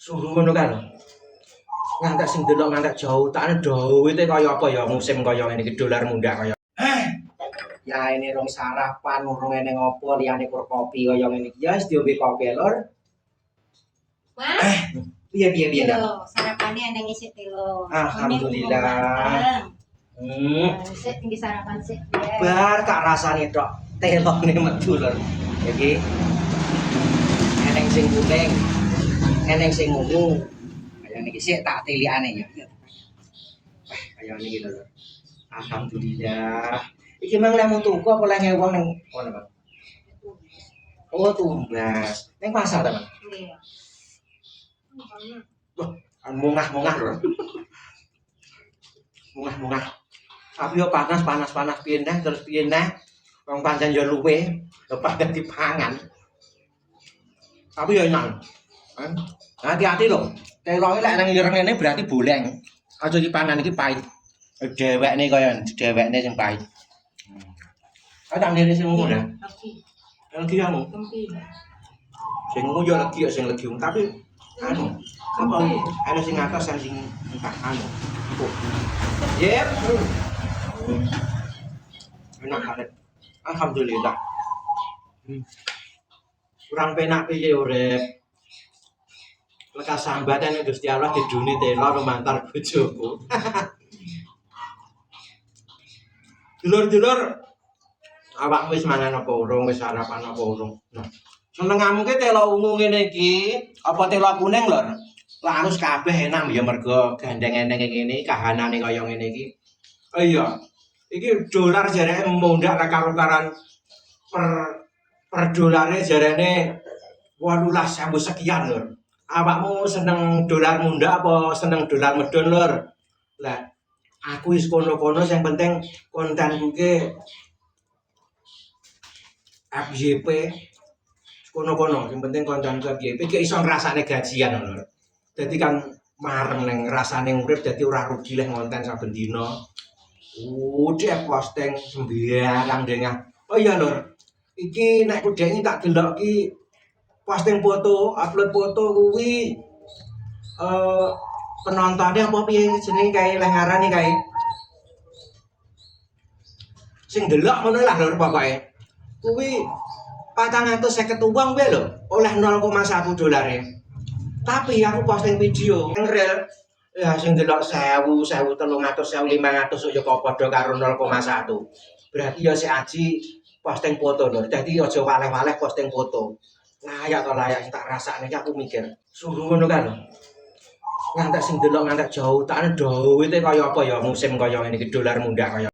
Suhu ngono kan. Ngantek sing delok ngantek jauh, takne duwite kaya apa ya musim kaya ngene iki dolar mundak kaya. Ya ini rong sarapan, urung ene ngopo liyane kur kopi kaya ngene iki. Ya wis diombe kopi lur. Mas, Piye Dak? sarapannya ada ngisi telo. Alhamdulillah. Sik tinggi sarapan sik. Bar tak rasane tok telone metu lur. Iki eneng sing kuning, eneng sing ungu. Kaya niki sik tak tilikane ya. Kaya niki lho. Alhamdulillah. Iki mang lemu tuku apa lek ngewong ning kono, Bang? Oh, tumbas. Ning pasar ta, Bang? Iya. Wah, mungah-mungah lho. Mungah-mungah. Tapi yo panas piye neh terus piye neh. Wong pancen yo luwe, yo padha dipangan. Tapi yo enak. Hati-hati lho. Teloke lek nang ireng ngene berarti boleng. Aja dipangan iki pahit. Dhewekne kaya dhewekne sing pahit. Ayo tak ngene sing ngono ya. Lagi kamu. Sing ngono yo lagi yo sing legi tapi anu apa ada sing atas sing entah anu. Yep. Enak banget. Alhamdulillah. Kurang penak piye urip. Lekas sambatan Gusti Allah diduni telo lumantar bojoku. Dulur-dulur awakmu wis mangan apa urung, wis sarapan apa urung. Nah, senengamu ki telo ungu ngene iki, apa telo kuning lur? Lah harus kabeh enak ya mergo gandeng-endeng ngene kahanane kaya ngene iki. Oh iya. Iki dolar jarene mundak ra karo-karan per dolare jarene 18.000 sekian lur. Awakmu seneng dolar mundak apa seneng dolar medun lur? Lah aku wis kono-kono yang penting kontenku ki FYP kono-kono yang penting kontenku FYP ki iso ngrasane gajian lur. Dadi kan mareng ning rasane urip dadi ora rugi leh ngonten saben dina. Udah posting sembarang dengah. Oh iya lur. Iki nek kudene tak delok ki posting foto, upload foto kuwi penontonnya apa piye jenenge kae leh ngarani kae. Sing delok ngono lah lur pokoke. Kuwi 450 wong wae lho, oleh 0,1 dolare. Tapi aku posting video yang real ya sing delok 1000, 1300, 1500 yo kok padha karo 0,1. Berarti ya si Aji posting foto lho. Dadi aja waleh-waleh posting foto. Layak to layak tak rasane aku mikir. Suhu ngono kan. Ngantek sing delok ngantek jauh, takne duwite kaya apa ya musim kaya ngene iki dolar mundak kaya